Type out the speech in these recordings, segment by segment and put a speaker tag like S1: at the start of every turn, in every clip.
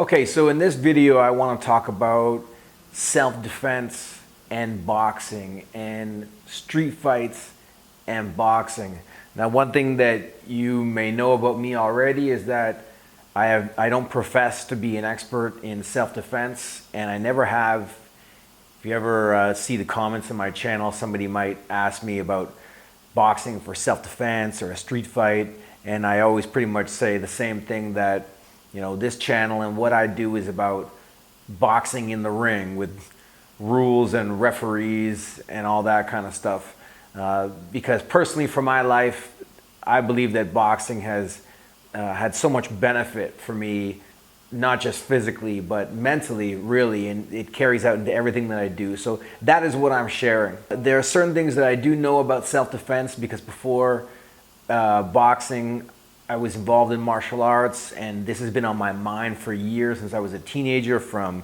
S1: Okay, so in this video I want to talk about self-defense and boxing and street fights and boxing. Now, one thing that you may know about me already is that I don't profess to be an expert in self-defense, and I never have. If you ever see the comments on my channel, somebody might ask me about boxing for self-defense or a street fight, and I always pretty much say the same thing, that this channel and what I do is about boxing in the ring with rules and referees and all that kind of stuff. Because personally, for my life, I believe that boxing has had so much benefit for me, not just physically, but mentally, really, and it carries out into everything that I do. So that is what I'm sharing. There are certain things that I do know about self-defense, because before boxing, I was involved in martial arts, and this has been on my mind for years, since I was a teenager, from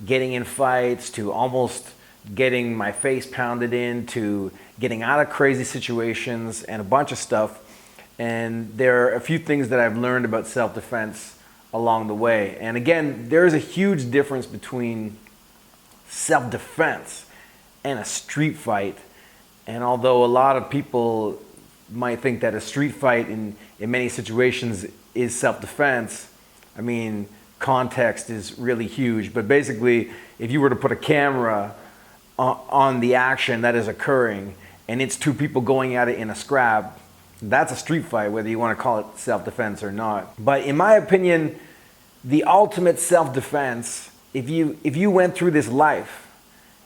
S1: getting in fights to almost getting my face pounded in to getting out of crazy situations and a bunch of stuff. And there are a few things that I've learned about self-defense along the way. And again, there is a huge difference between self-defense and a street fight. And although a lot of people might think that a street fight in many situations is self-defense, I mean, context is really huge. But basically, if you were to put a camera on the action that is occurring, and it's two people going at it in a scrap, that's a street fight, whether you want to call it self-defense or not. But in my opinion, the ultimate self-defense, if you went through this life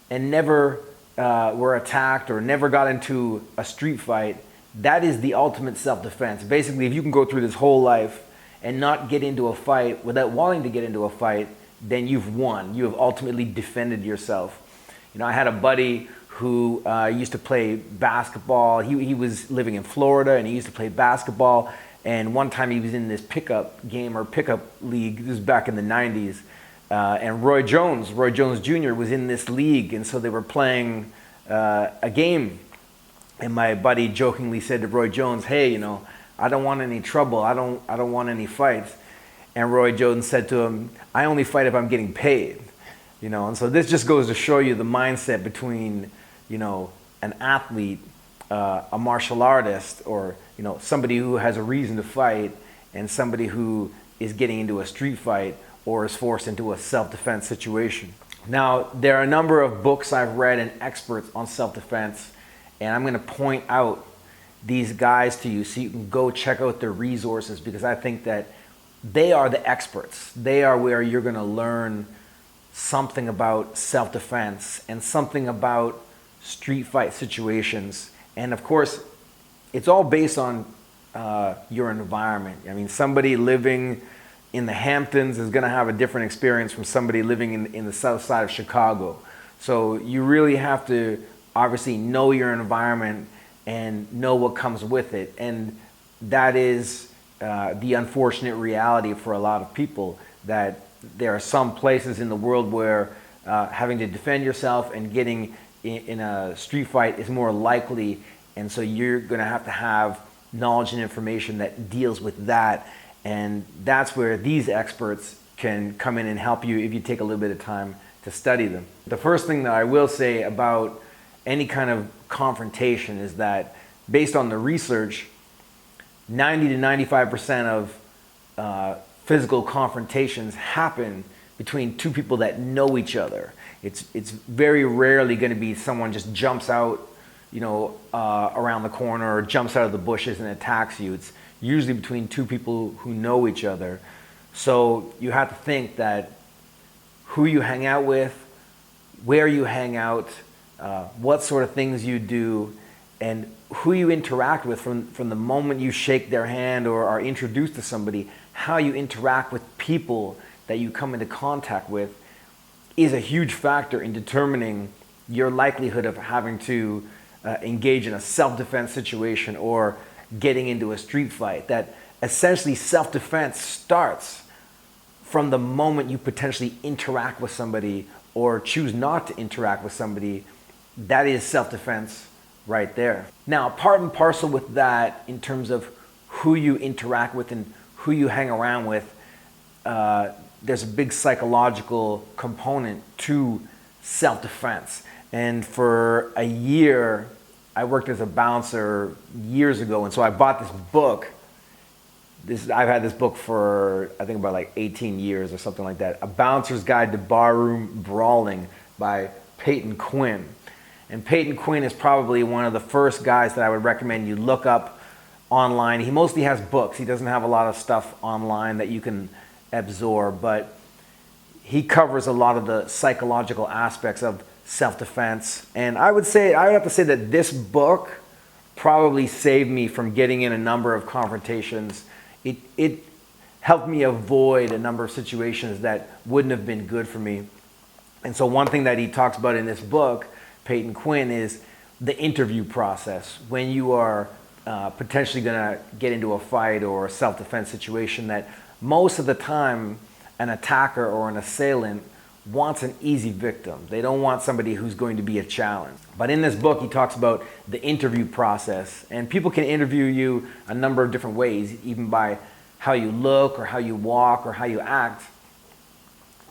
S1: and never were attacked or never got into a street fight, that is the ultimate self-defense. Basically, if you can go through this whole life and not get into a fight without wanting to get into a fight, then you've won. You have ultimately defended yourself. I had a buddy who used to play basketball. He was living in Florida, and he used to play basketball. And one time he was in this pickup game or pickup league. This was back in the 90s. And Roy Jones Jr. was in this league. And so they were playing a game. And my buddy jokingly said to Roy Jones, "Hey, I don't want any trouble. I don't want any fights." And Roy Jones said to him, "I only fight if I'm getting paid." And so this just goes to show you the mindset between, an athlete, a martial artist, or, somebody who has a reason to fight, and somebody who is getting into a street fight or is forced into a self-defense situation. Now, there are a number of books I've read and experts on self-defense, and I'm going to point out these guys to you so you can go check out their resources, because I think that they are the experts. They are where you're going to learn something about self-defense and something about street fight situations. And of course, it's all based on your environment. I mean, somebody living in the Hamptons is going to have a different experience from somebody living in the south side of Chicago. So you really have to obviously know your environment and know what comes with it. And that is the unfortunate reality for a lot of people, that there are some places in the world where having to defend yourself and getting in a street fight is more likely, and so you're going to have knowledge and information that deals with that, and that's where these experts can come in and help you if you take a little bit of time to study them. The first thing that I will say about any kind of confrontation is that, based on the research, 90 to 95% of physical confrontations happen between two people that know each other. It's very rarely going to be someone just jumps out, around the corner, or jumps out of the bushes and attacks you. It's usually between two people who know each other. So you have to think that who you hang out with, where you hang out, what sort of things you do, and who you interact with from the moment you shake their hand or are introduced to somebody. How you interact with people that you come into contact with is a huge factor in determining your likelihood of having to engage in a self-defense situation or getting into a street fight. That essentially self-defense starts from the moment you potentially interact with somebody or choose not to interact with somebody. That is self-defense right there. Now, part and parcel with that, in terms of who you interact with and who you hang around with, there's a big psychological component to self-defense. And for a year, I worked as a bouncer years ago, and so I bought this book. I've had this book for, I think, about like 18 years or something like that. A Bouncer's Guide to Barroom Brawling by Peyton Quinn. And Peyton Quinn is probably one of the first guys that I would recommend you look up online. He mostly has books. He doesn't have a lot of stuff online that you can absorb, but he covers a lot of the psychological aspects of self-defense. And I would have to say that this book probably saved me from getting in a number of confrontations. It helped me avoid a number of situations that wouldn't have been good for me. And so one thing that he talks about in this book, Peyton Quinn, is the interview process. When you are potentially going to get into a fight or a self-defense situation, that most of the time an attacker or an assailant wants an easy victim. They don't want somebody who's going to be a challenge. But in this book, he talks about the interview process. And people can interview you a number of different ways, even by how you look or how you walk or how you act.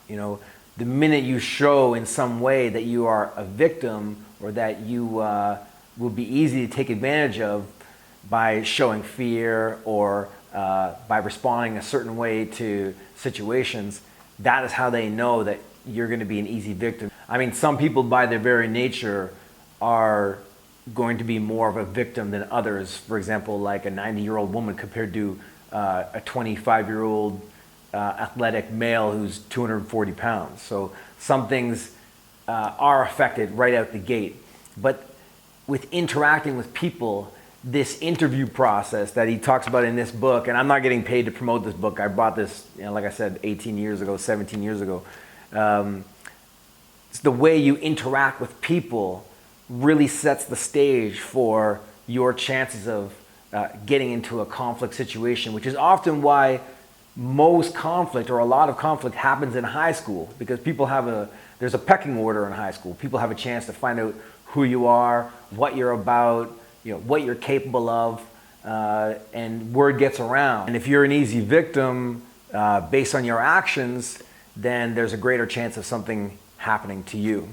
S1: You know, the minute you show in some way that you are a victim or that you will be easy to take advantage of by showing fear or by responding a certain way to situations, that is how they know that you're going to be an easy victim. I mean, some people by their very nature are going to be more of a victim than others. For example, like a 90-year-old woman compared to a 25-year-old athletic male who's 240 pounds. So some things are affected right out the gate. But with interacting with people, this interview process that he talks about in this book, and I'm not getting paid to promote this book. I bought this, like I said, 18 years ago, 17 years ago. It's the way you interact with people really sets the stage for your chances of getting into a conflict situation, which is often why most conflict or a lot of conflict happens in high school, because there's a pecking order in high school. People have a chance to find out who you are, what you're about, what you're capable of, and word gets around. And if you're an easy victim based on your actions, then there's a greater chance of something happening to you.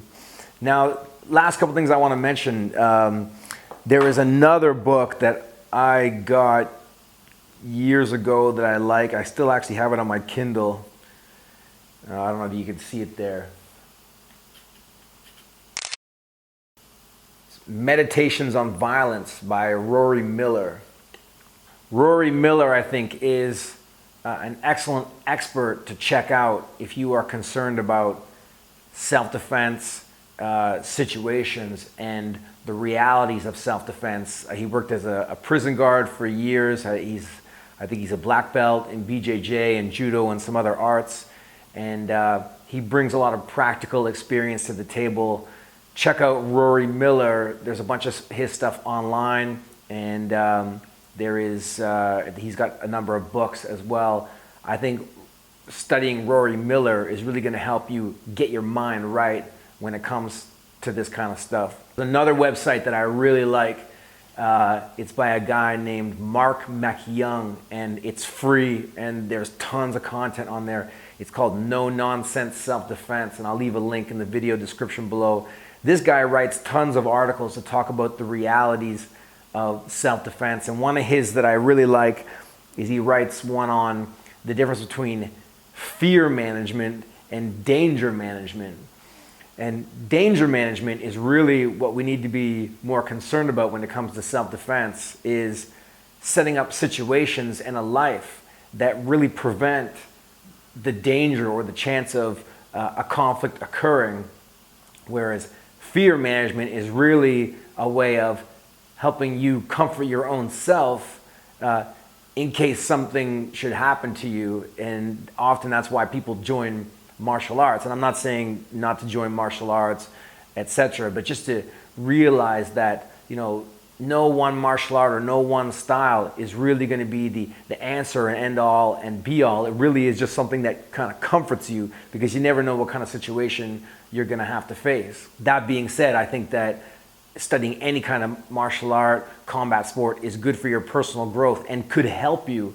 S1: Now, last couple things I want to mention. There is another book that I got years ago that I like. I still actually have it on my Kindle. I don't know if you can see it there. Meditations on Violence by Rory Miller. Rory Miller, I think, is an excellent expert to check out if you are concerned about self-defense situations and the realities of self-defense. He worked as a prison guard for years. I think he's a black belt in BJJ and judo and some other arts. And he brings a lot of practical experience to the table. Check out Rory Miller. There's a bunch of his stuff online, and he's got a number of books as well. I think studying Rory Miller is really going to help you get your mind right when it comes to this kind of stuff. Another website that I really like, it's by a guy named Mark McYoung, and it's free, and there's tons of content on there. It's called No Nonsense Self-Defense, and I'll leave a link in the video description below. This guy writes tons of articles to talk about the realities of self-defense, and one of his that I really like is he writes one on the difference between fear management and danger management. And danger management is really what we need to be more concerned about when it comes to self-defense, is setting up situations in a life that really prevent the danger or the chance of a conflict occurring, whereas fear management is really a way of helping you comfort your own self in case something should happen to you. And often that's why people join martial arts. And I'm not saying not to join martial arts, etc., but just to realize that, no one martial art or no one style is really going to be the answer and end all and be all. It really is just something that kind of comforts you, because you never know what kind of situation you're going to have to face. That being said, I think that studying any kind of martial art, combat sport is good for your personal growth and could help you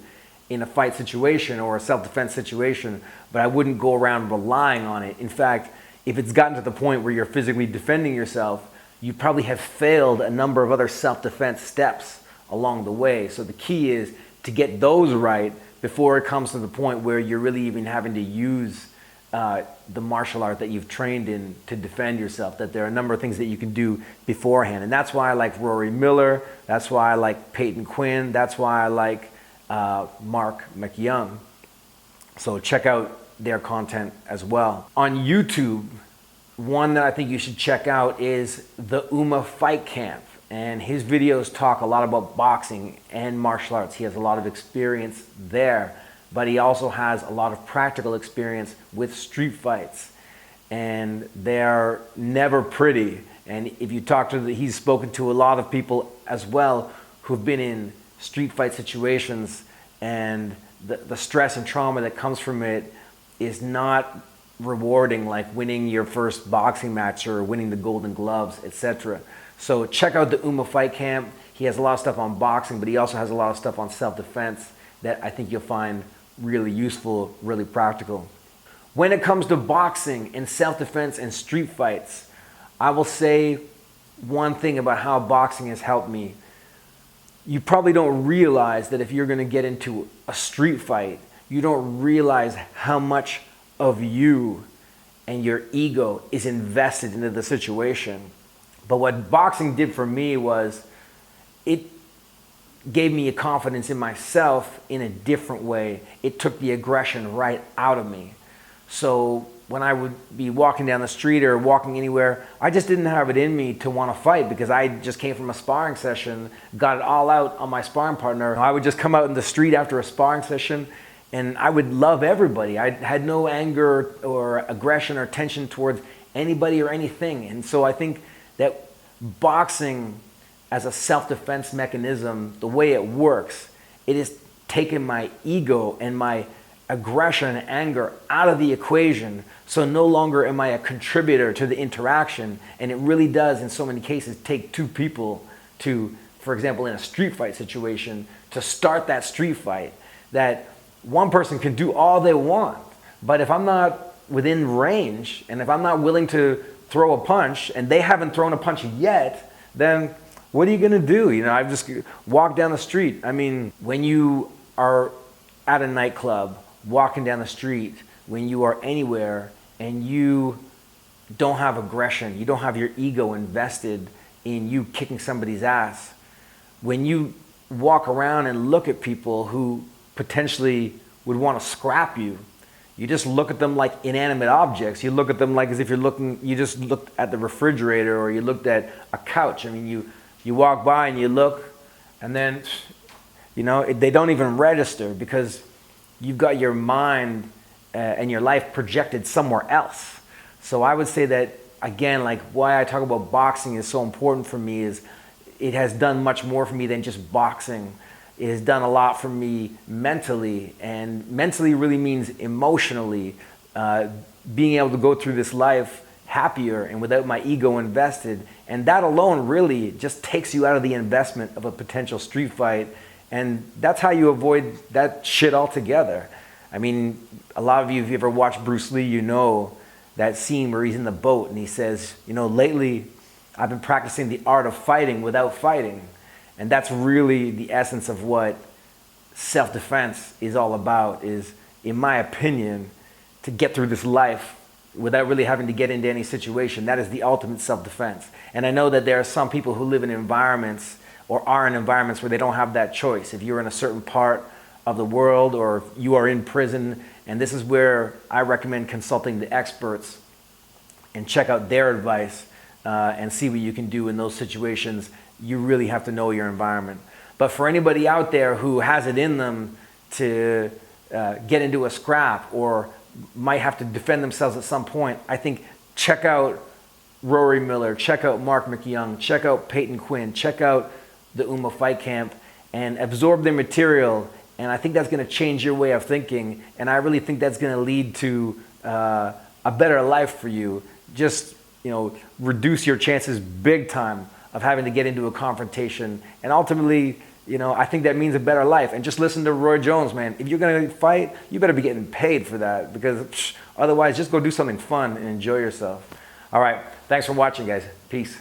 S1: in a fight situation or a self-defense situation, but I wouldn't go around relying on it. In fact, if it's gotten to the point where you're physically defending yourself, you probably have failed a number of other self-defense steps along the way. So the key is to get those right before it comes to the point where you're really even having to use the martial art that you've trained in to defend yourself, that there are a number of things that you can do beforehand. And that's why I like Rory Miller, that's why I like Peyton Quinn, that's why I like Mark McYoung. So check out their content as well. On YouTube, one that I think you should check out is the Uma Fight Camp. And his videos talk a lot about boxing and martial arts. He has a lot of experience there, but he also has a lot of practical experience with street fights. And they're never pretty. And if you talk to he's spoken to a lot of people as well who've been in street fight situations, and the stress and trauma that comes from it is not rewarding like winning your first boxing match or winning the Golden Gloves, etc. So check out the Uma Fight Camp. He has a lot of stuff on boxing, but he also has a lot of stuff on self-defense that I think you'll find really useful, really practical. When it comes to boxing and self-defense and street fights, I will say one thing about how boxing has helped me. You probably don't realize that if you're going to get into a street fight, you don't realize how much of you and your ego is invested into the situation. But what boxing did for me was it gave me a confidence in myself in a different way. It took the aggression right out of me. So when I would be walking down the street or walking anywhere, I just didn't have it in me to want to fight because I just came from a sparring session, got it all out on my sparring partner. I would just come out in the street after a sparring session and I would love everybody. I had no anger or aggression or tension towards anybody or anything. And so I think that boxing as a self-defense mechanism, the way it works, it has taken my ego and my aggression and anger out of the equation. So no longer am I a contributor to the interaction. And it really does, in so many cases, take two people to, for example, in a street fight situation, to start that street fight. That one person can do all they want, but if I'm not within range and if I'm not willing to throw a punch and they haven't thrown a punch yet, then what are you gonna do? You know, I've just walked down the street. I mean, when you are at a nightclub, walking down the street, when you are anywhere and you don't have aggression, you don't have your ego invested in you kicking somebody's ass, when you walk around and look at people who potentially would want to scrap you, you just look at them like inanimate objects. You look at them like as if you just looked at the refrigerator or you looked at a couch. I mean, you walk by and you look and then, you know, they don't even register because you've got your mind and your life projected somewhere else. So I would say that, again, like why I talk about boxing is so important for me is it has done much more for me than just boxing. It has done a lot for me mentally, and mentally really means emotionally, being able to go through this life happier and without my ego invested. And that alone really just takes you out of the investment of a potential street fight. And that's how you avoid that shit altogether. I mean, a lot of you, if you ever watched Bruce Lee, you know that scene where he's in the boat and he says, you know, lately I've been practicing the art of fighting without fighting. And that's really the essence of what self-defense is all about, is, in my opinion, to get through this life without really having to get into any situation. That is the ultimate self-defense. And I know that there are some people who live in environments or are in environments where they don't have that choice. If you're in a certain part of the world or you are in prison, and this is where I recommend consulting the experts and check out their advice and see what you can do in those situations. You really have to know your environment. But for anybody out there who has it in them to get into a scrap or might have to defend themselves at some point, I think check out Rory Miller, check out Mark McYoung, check out Peyton Quinn, check out the Uma Fight Camp and absorb their material. And I think that's going to change your way of thinking. And I really think that's going to lead to a better life for you. Just, you know, reduce your chances big time of having to get into a confrontation and ultimately You know, I think that means a better life. And just listen to Roy Jones, man. If you're gonna fight, you better be getting paid for that, because otherwise, just go do something fun and enjoy yourself. All right, thanks for watching, guys. Peace.